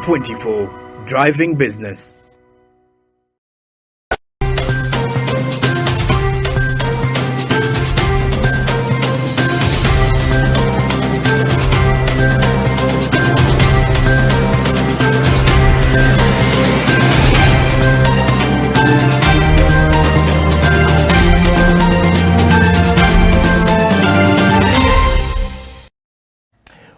24, Driving Business.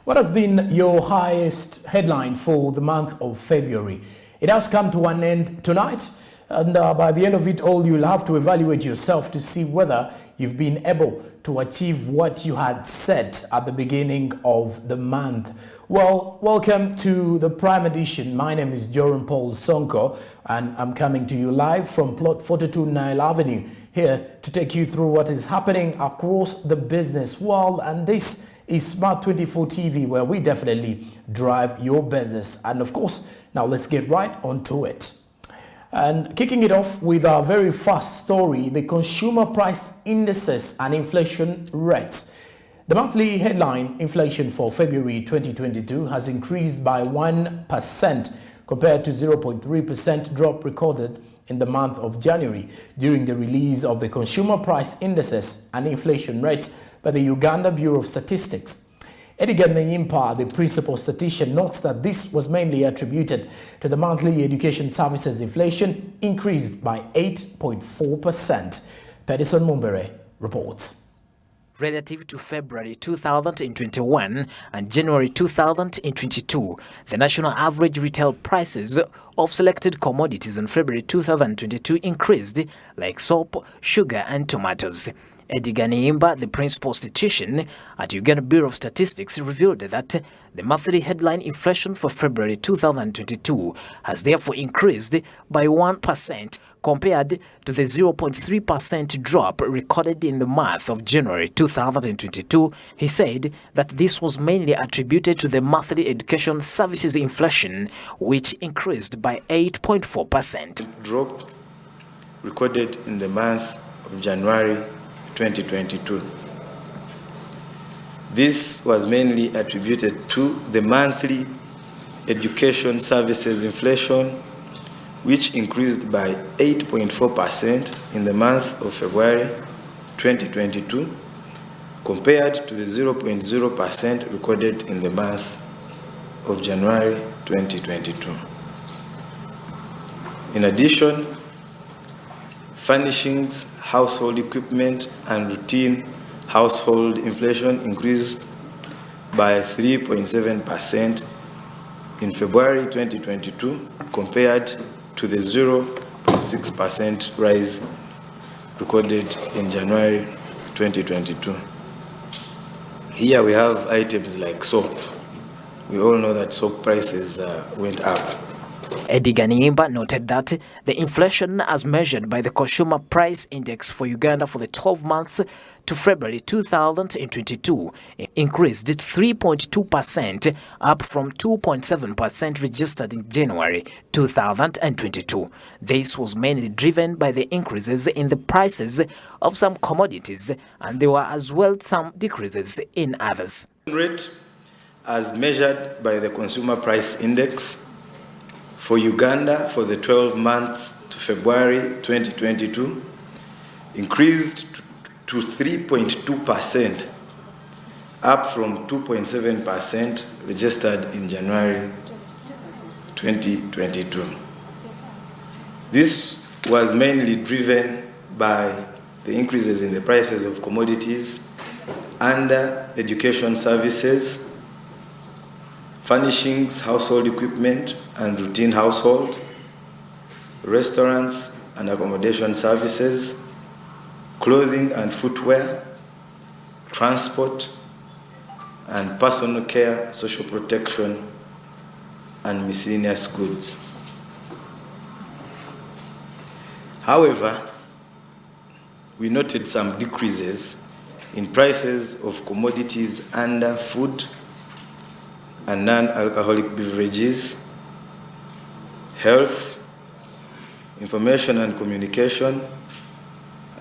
What has been your highest headline for the month of February? It has come to an end tonight, and by the end of it all, you'll have to evaluate yourself to see whether you've been able to achieve what you had set at the beginning of the month. Well, welcome to the Prime Edition. My name is Joran Paul Sonko, and I'm coming to you live from plot 42 Nile Avenue, here to take you through what is happening across the business world. And this is Smart 24 TV, where we definitely drive your business. And of course, now let's get right onto it. And kicking it off with our very first story, the consumer price indices and inflation rates. The monthly headline inflation for February 2022 has increased by 1% compared to 0.3% drop recorded in the month of January during the release of the consumer price indices and inflation rates by the Uganda Bureau of Statistics. Edgar Nayimpa, the principal statistician, notes that this was mainly attributed to the monthly education services inflation increased by 8.4%. Pedison Mumbere reports. Relative to February 2021 and January 2022, the national average retail prices of selected commodities in February 2022 increased, like soap, sugar and tomatoes. Edgar Nayimpa, the principal statistician at Uganda Bureau of Statistics, revealed that the monthly headline inflation for February 2022 has therefore increased by 1% compared to the 0.3% drop recorded in the month of January 2022. He said that this was mainly attributed to the monthly education services inflation, which increased by 8.4%. Drop recorded in the month of January 2022. This was mainly attributed to the monthly education services inflation, which increased by 8.4% in the month of February 2022 compared to the 0.0% recorded in the month of January 2022. In addition, furnishings, household equipment and routine household inflation increased by 3.7% in February 2022 compared to the 0.6% rise recorded in January 2022. Here we have items like soap. We all know that soap prices went up. Edgar Nayimpa noted that the inflation as measured by the Consumer Price Index for Uganda for the 12 months to February 2022 increased 3.2%, up from 2.7% registered in January 2022. This was mainly driven by the increases in the prices of some commodities, and there were as well some decreases in others. Rate as measured by the Consumer Price Index for Uganda for the 12 months to February 2022 increased to 3.2%, up from 2.7% registered in January 2022. This was mainly driven by the increases in the prices of commodities under education services, furnishings, household equipment and routine household, restaurants and accommodation services, clothing and footwear, transport and personal care, social protection and miscellaneous goods. However, we noted some decreases in prices of commodities under food and non-alcoholic beverages, health, information and communication,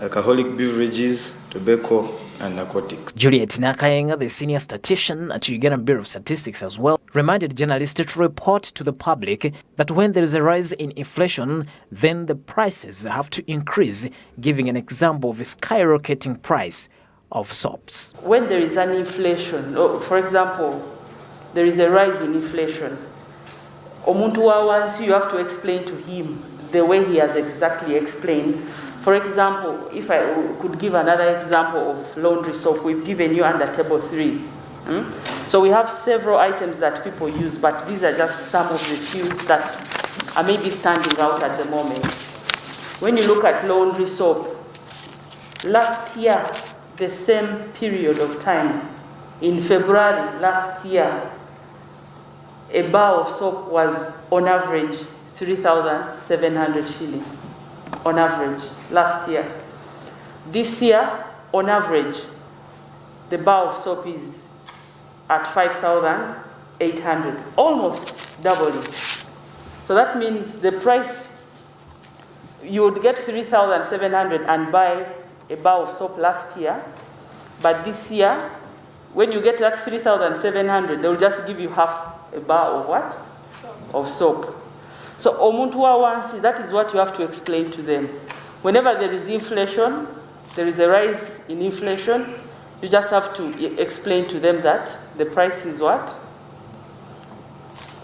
alcoholic beverages, tobacco, and narcotics. Juliet Nakayenga, the senior statistician at Uganda Bureau of Statistics as well, reminded journalists to report to the public that when there is a rise in inflation, then the prices have to increase, giving an example of a skyrocketing price of soaps. When there is an inflation, for example, there is a rise in inflation, omuntu wa wansi, you have to explain to him the way he has exactly explained. For example, if I could give another example of laundry soap, we've given you under table 3. So we have several items that people use, but these are just some of the few that are maybe standing out at the moment. When you look at laundry soap, last year, the same period of time, in February last year, a bar of soap was on average 3,700 shillings, on average, last year. This year, on average, the bar of soap is at 5,800, almost doubling. So that means the price, you would get 3,700 and buy a bar of soap last year, but this year, when you get that 3,700, they'll just give you half a bar of what? Of soap. So omuntu wa wansi, that is what you have to explain to them. Whenever there is inflation, there is a rise in inflation, you just have to explain to them that the price is what?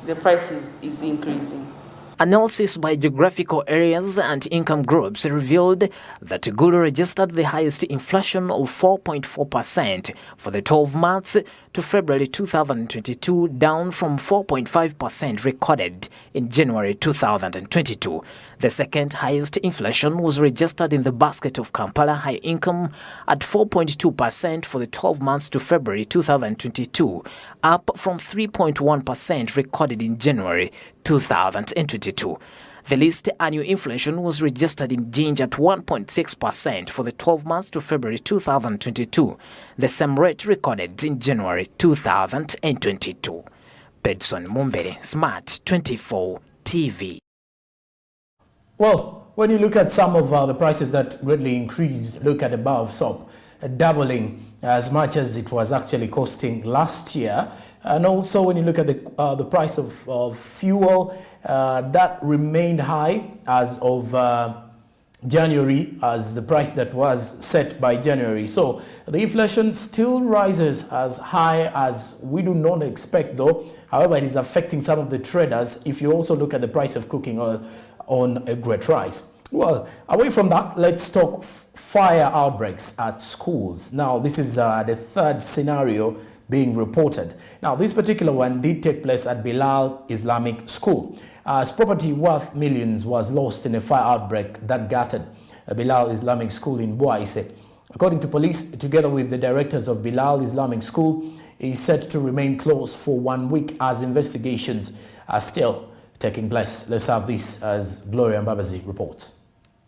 The price is increasing. Analysis by geographical areas and income groups revealed that Gulu registered the highest inflation of 4.4% for the 12 months to February 2022, down from 4.5% recorded in January 2022. The second highest inflation was registered in the basket of Kampala high income at 4.2% for the 12 months to February 2022, up from 3.1% recorded in January 2022. The least annual inflation was registered in Jinja at 1.6% for the 12 months to February 2022, the same rate recorded in January 2022. Bedson Mumbere, Smart 24 TV. Well, when you look at some of the prices that greatly increased, look at the bar of soap, doubling as much as it was actually costing last year. And also when you look at the price of fuel, that remained high as of January, as the price that was set by January. So the inflation still rises as high as we do not expect, though. However, it is affecting some of the traders if you also look at the price of cooking oil on a great rise. Well, away from that, let's talk fire outbreaks at schools. Now, this is the third scenario being reported. Now, this particular one did take place at Bilal Islamic School, as property worth millions was lost in a fire outbreak that gutted Bilal Islamic School in Boise. According to police, together with the directors of Bilal Islamic School, is set to remain closed for 1 week as investigations are still taking place. Let's have this as Gloria Mbabazi reports.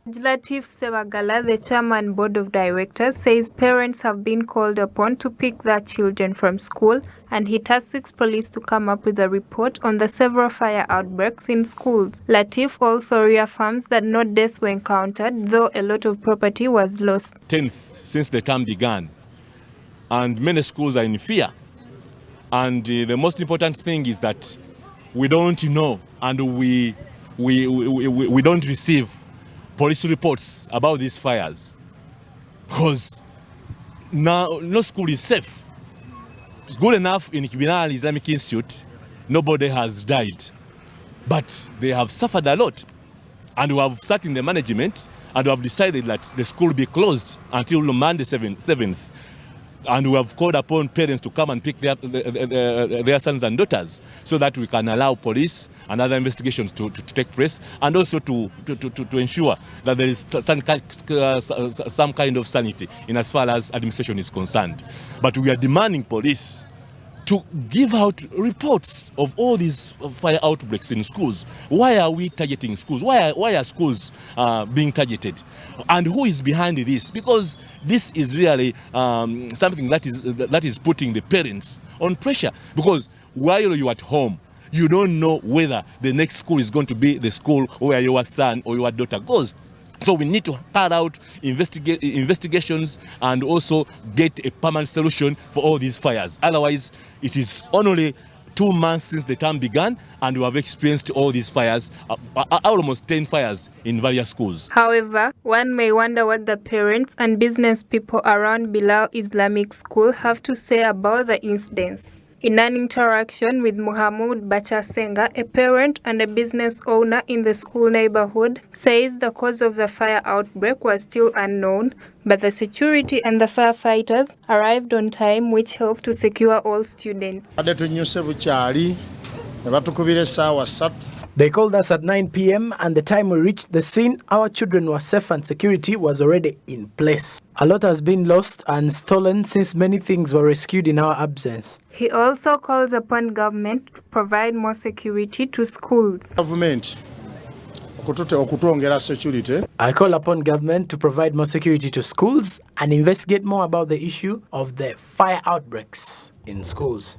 Latif Sebagala, the chairman board of directors, says parents have been called upon to pick their children from school, and he tasks police to come up with a report on the several fire outbreaks in schools. Latif also reaffirms that no deaths were encountered, though a lot of property was lost. 10th since the term began, and many schools are in fear. And the most important thing is that we don't know and we don't receive police reports about these fires, because now no school is safe. It's good enough in Bilal Islamic Institute, nobody has died, but they have suffered a lot, and we have sat in the management and we have decided that the school be closed until Monday 7th. And we have called upon parents to come and pick their sons and daughters so that we can allow police and other investigations to take place, and also to ensure that there is some kind of sanity in as far as administration is concerned. But we are demanding police to give out reports of all these fire outbreaks in schools. Why are we targeting schools? Why are schools being targeted? And who is behind this? Because this is really something that is putting the parents on pressure. Because while you're at home, you don't know whether the next school is going to be the school where your son or your daughter goes. So we need to carry out investigations and also get a permanent solution for all these fires. Otherwise, it is only 2 months since the term began, and we have experienced all these fires, almost 10 fires in various schools. However, one may wonder what the parents and business people around Bilal Islamic School have to say about the incidents. In an interaction with Muhammad Bachasenga, a parent and a business owner in the school neighborhood, says the cause of the fire outbreak was still unknown, but the security and the firefighters arrived on time, which helped to secure all students. They called us at 9 p.m. and the time we reached the scene, our children were safe and security was already in place. A lot has been lost and stolen since many things were rescued in our absence. He also calls upon government to provide more security to schools. I call upon government to provide more security to schools and investigate more about the issue of the fire outbreaks in schools.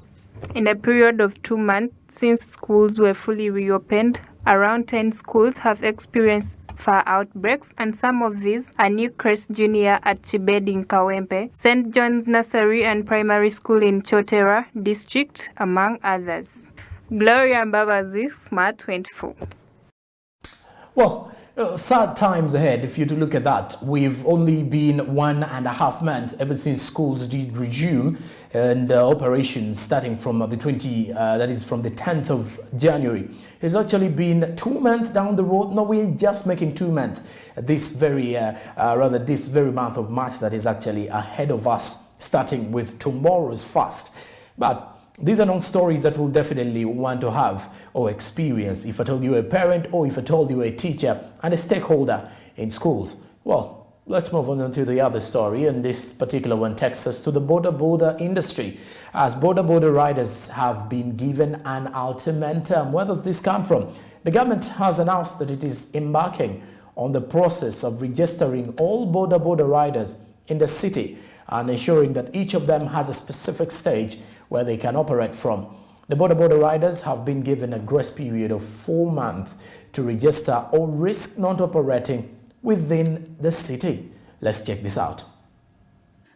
In a period of 2 months since schools were fully reopened, around 10 schools have experienced fire outbreaks, and some of these are Newcrest Junior at Chibed in Kawempe, St. John's Nursery and Primary School in Chotera District, among others. Gloria Mbabazi, Smart 24. Well, sad times ahead if you to look at that. We've only been 1.5 months ever since schools did resume and operations starting from the 10th of January. It's actually been 2 months down the road. No, we're just making 2 months. This very month of March that is actually ahead of us, starting with tomorrow's fast. But these are not stories that we'll definitely want to have or experience if I told you a parent or if I told you a teacher and a stakeholder in schools. Well, let's move on to the other story, and this particular one takes us to the BODA industry, as BODA riders have been given an ultimatum. Where does this come from? The government has announced that it is embarking on the process of registering all BODA riders in the city and ensuring that each of them has a specific stage where they can operate from. The BODA riders have been given a grace period of 4 months to register or risk not operating within the city. Let's check this out.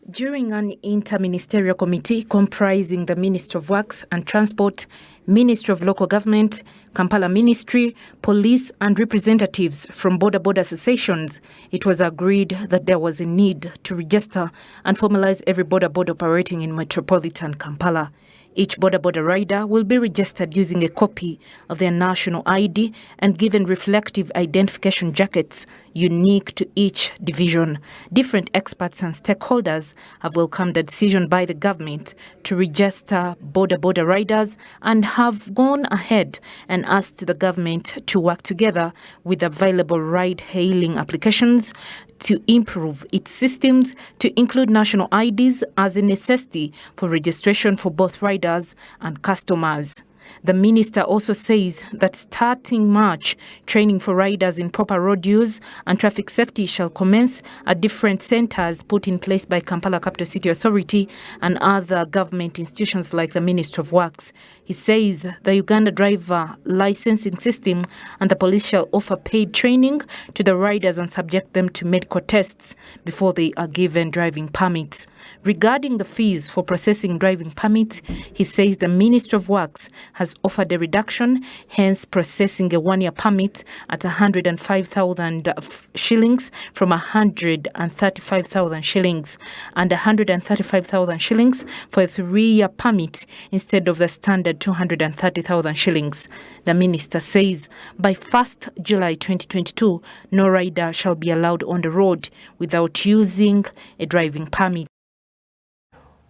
During an interministerial committee comprising the Ministry of Works and Transport, Ministry of Local Government, Kampala Ministry, police and representatives from BODA associations, it was agreed that there was a need to register and formalize every BODA operating in metropolitan Kampala. Each BODA rider will be registered using a copy of their national ID and given reflective identification jackets unique to each division. Different experts and stakeholders have welcomed the decision by the government to register BODA riders and have gone ahead and asked the government to work together with available ride-hailing applications to improve its systems to include national IDs as a necessity for registration for both riders and customers. The minister also says that starting March, training for riders in proper road use and traffic safety shall commence at different centres put in place by Kampala Capital City Authority and other government institutions like the Ministry of Works. He says the Uganda driver licensing system and the police shall offer paid training to the riders and subject them to medical tests before they are given driving permits. Regarding the fees for processing driving permits, he says the Ministry of Works has offered a reduction, hence processing a one-year permit at 105,000 shillings from 135,000 shillings and 135,000 shillings for a 3-year permit instead of the standard 230,000 shillings. The minister says by 1st July 2022, no rider shall be allowed on the road without using a driving permit.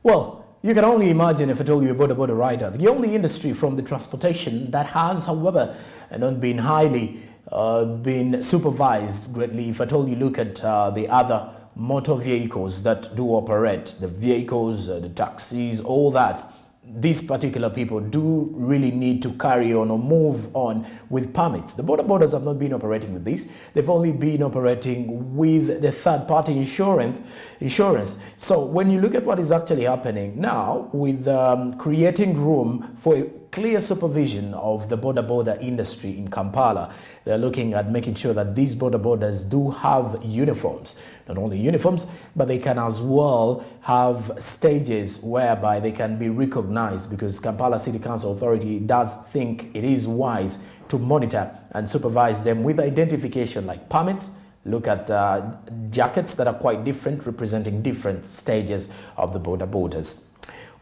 Well, you can only imagine if I told you about a BODA rider. The only industry from the transportation that has, however, not been highly been supervised greatly. If I told you, look at the other motor vehicles that do operate, the vehicles, the taxis, all that. These particular people do really need to carry on or move on with permits. The BODAs have not been operating with this. They've only been operating with the third-party insurance. So when you look at what is actually happening now with creating room for clear supervision of the border industry in Kampala. They're looking at making sure that these borders do have uniforms. Not only uniforms, but they can as well have stages whereby they can be recognized, because Kampala City Council Authority does think it is wise to monitor and supervise them with identification like permits. Look at jackets that are quite different, representing different stages of the borders.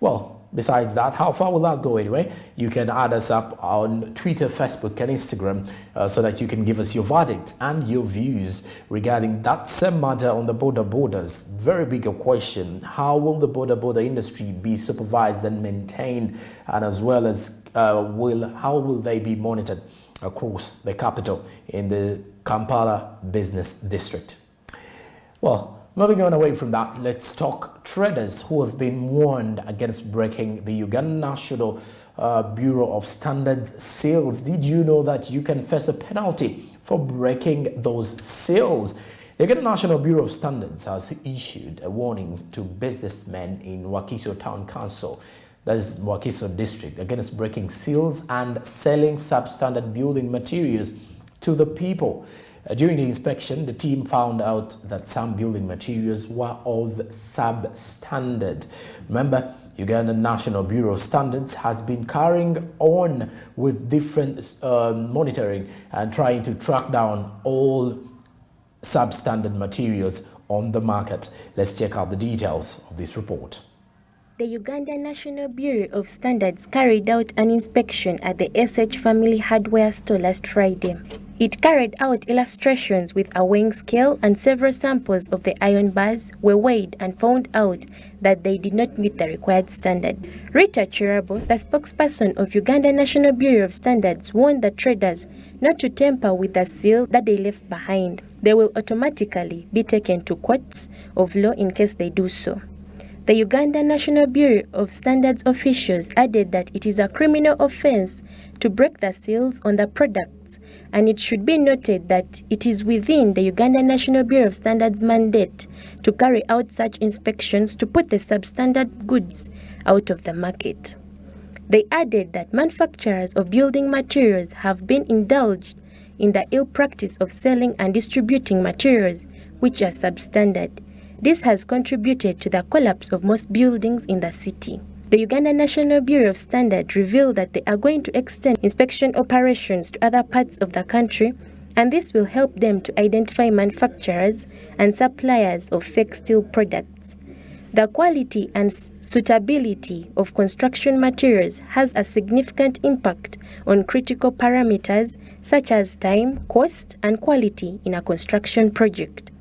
Well, besides that, how far will that go anyway? You can add us up on Twitter, Facebook and Instagram so that you can give us your verdict and your views regarding that same matter on the borders. Very big a question. How will the border industry be supervised and maintained, and as well as how will they be monitored across the capital in the Kampala business district? Well, moving on away from that, let's talk traders who have been warned against breaking the Uganda National Bureau of Standards seals. Did you know that you can face a penalty for breaking those seals? The Uganda National Bureau of Standards has issued a warning to businessmen in Wakiso Town Council, that is Wakiso District, against breaking seals and selling substandard building materials to the people. During the inspection, the team found out that some building materials were of substandard. Remember, Uganda National Bureau of Standards has been carrying on with different monitoring and trying to track down all substandard materials on the market. Let's check out the details of this report. The Uganda National Bureau of Standards carried out an inspection at the SH Family Hardware store last Friday. It carried out illustrations with a weighing scale, and several samples of the iron bars were weighed and found out that they did not meet the required standard. Rita Chirabo, the spokesperson of Uganda National Bureau of Standards, warned the traders not to tamper with the seal that they left behind. They will automatically be taken to courts of law in case they do so. The Uganda National Bureau of Standards officials added that it is a criminal offense to break the seals on the products, and it should be noted that it is within the Uganda National Bureau of Standards mandate to carry out such inspections to put the substandard goods out of the market. They added that manufacturers of building materials have been indulged in the ill practice of selling and distributing materials which are substandard. This has contributed to the collapse of most buildings in the city. The Uganda National Bureau of Standards revealed that they are going to extend inspection operations to other parts of the country, and this will help them to identify manufacturers and suppliers of fake steel products. The quality and suitability of construction materials has a significant impact on critical parameters such as time, cost, and quality in a construction project.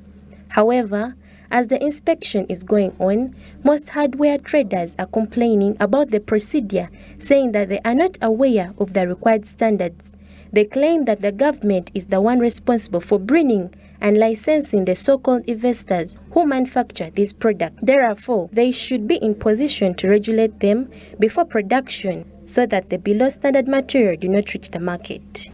However, as the inspection is going on, most hardware traders are complaining about the procedure, saying that they are not aware of the required standards. They claim that the government is the one responsible for bringing and licensing the so-called investors who manufacture these products. Therefore, they should be in position to regulate them before production so that the below standard material do not reach the market.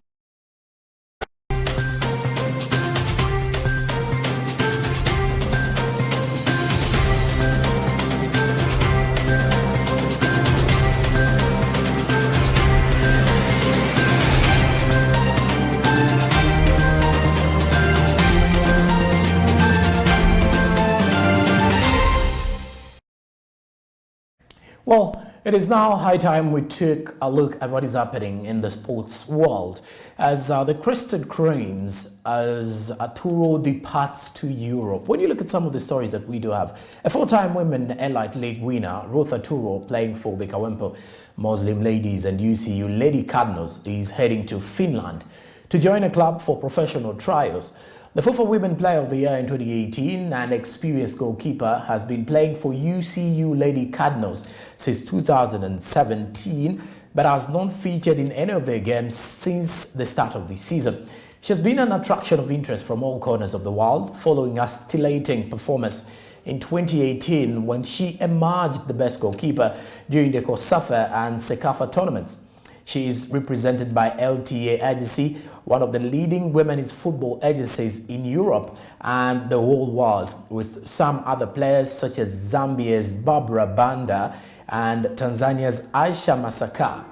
Well, it is now high time we took a look at what is happening in the sports world as the Crested Cranes, as Arturo departs to Europe. When you look at some of the stories that we do have, a four-time Women Elite League winner, Ruth Arturo, playing for the Kawempe Muslim Ladies and UCU Lady Cardinals, is heading to Finland to join a club for professional trials. The FIFA Women Player of the Year in 2018 and experienced goalkeeper has been playing for UCU Lady Cardinals since 2017, but has not featured in any of their games since the start of the season. She has been an attraction of interest from all corners of the world, following a scintillating performance in 2018 when she emerged the best goalkeeper during the COSAFA and CECAFA tournaments. She is represented by LTA Agency, one of the leading women's football agencies in Europe and the whole world, with some other players such as Zambia's Barbara Banda and Tanzania's Aisha Masaka.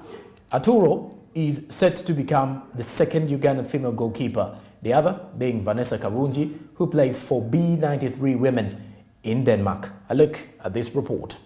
Arturo is set to become the second Ugandan female goalkeeper, the other being Vanessa Karungi, who plays for B93 Women in Denmark. A look at this report.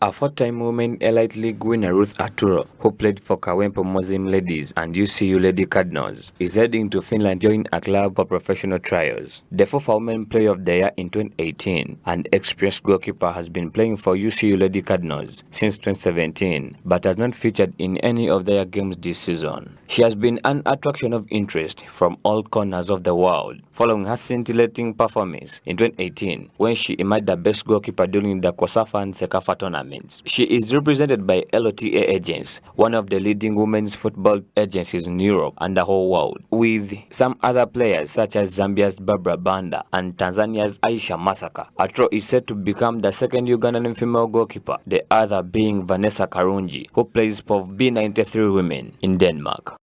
A four-time Women Elite League winner Ruth Arturo, who played for Kawempe Muslim Ladies and UCU Lady Cardinals, is heading to Finland to join a club for professional trials. The FIFA Women Player of the Year in 2018 and experienced goalkeeper has been playing for UCU Lady Cardinals since 2017, but has not featured in any of their games this season. She has been an attraction of interest from all corners of the world, following her scintillating performance in 2018 when she emerged the best goalkeeper during the COSAFA and SEKAFA tournament. She is represented by LOTA Agents, one of the leading women's football agencies in Europe and the whole world, with some other players such as Zambia's Barbara Banda and Tanzania's Aisha Masaka. Arturo is set to become the second Ugandan female goalkeeper, the other being Vanessa Karungi, who plays for B93 Women in Denmark.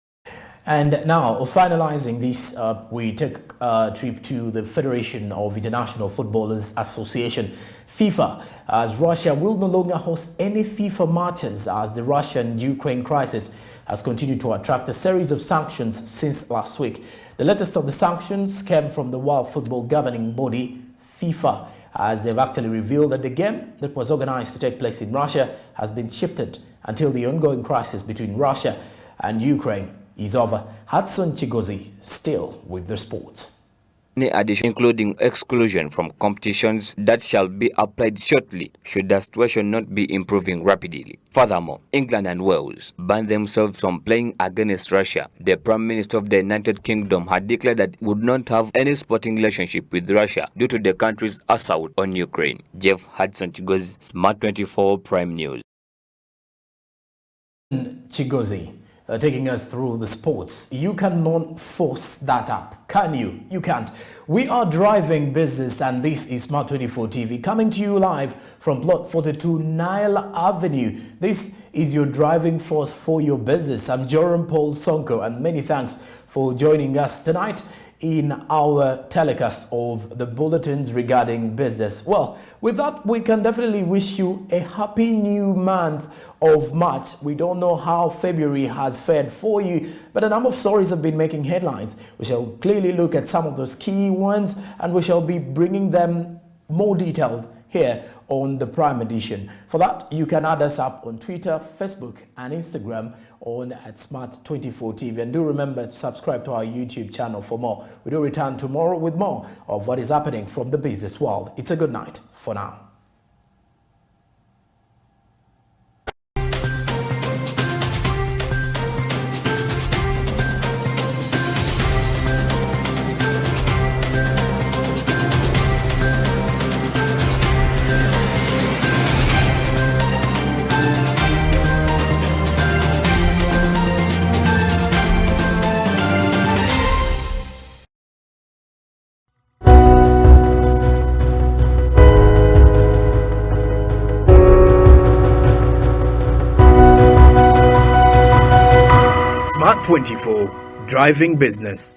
And now, finalizing this, we take a trip to the Federation of International Footballers Association, FIFA, as Russia will no longer host any FIFA matches as the Russian-Ukraine crisis has continued to attract a series of sanctions since last week. The latest of the sanctions came from the World Football Governing Body, FIFA, as they've actually revealed that the game that was organized to take place in Russia has been shifted until the ongoing crisis between Russia and Ukraine is over. Hudson Chigozi still with the sports. Any addition, including exclusion from competitions that shall be applied shortly should the situation not be improving rapidly. Furthermore, England and Wales banned themselves from playing against Russia. The Prime Minister of the United Kingdom had declared that it would not have any sporting relationship with Russia due to the country's assault on Ukraine. Jeff Hudson Chigozi, Smart 24 Prime News. Chigozi. Taking us through the sports. You cannot force that up, can you? You can't. We are driving business, and this is Smart 24 TV coming to you live from Plot 42 Nile Avenue. This is your driving force for your business. I'm Joram Paul Sonko, and many thanks for joining us tonight in our telecast of the bulletins regarding business. Well, with that, we can definitely wish you a happy new month of March. We don't know how February has fared for you, but a number of stories have been making headlines. We shall clearly look at some of those key ones, and we shall be bringing them more detailed here on the Prime Edition. For that, you can add us up on Twitter, Facebook, and Instagram on at Smart 24 TV. And do remember to subscribe to our YouTube channel for more. We do return tomorrow with more of what is happening from the business world. It's a good night for now. Smart 24, driving business.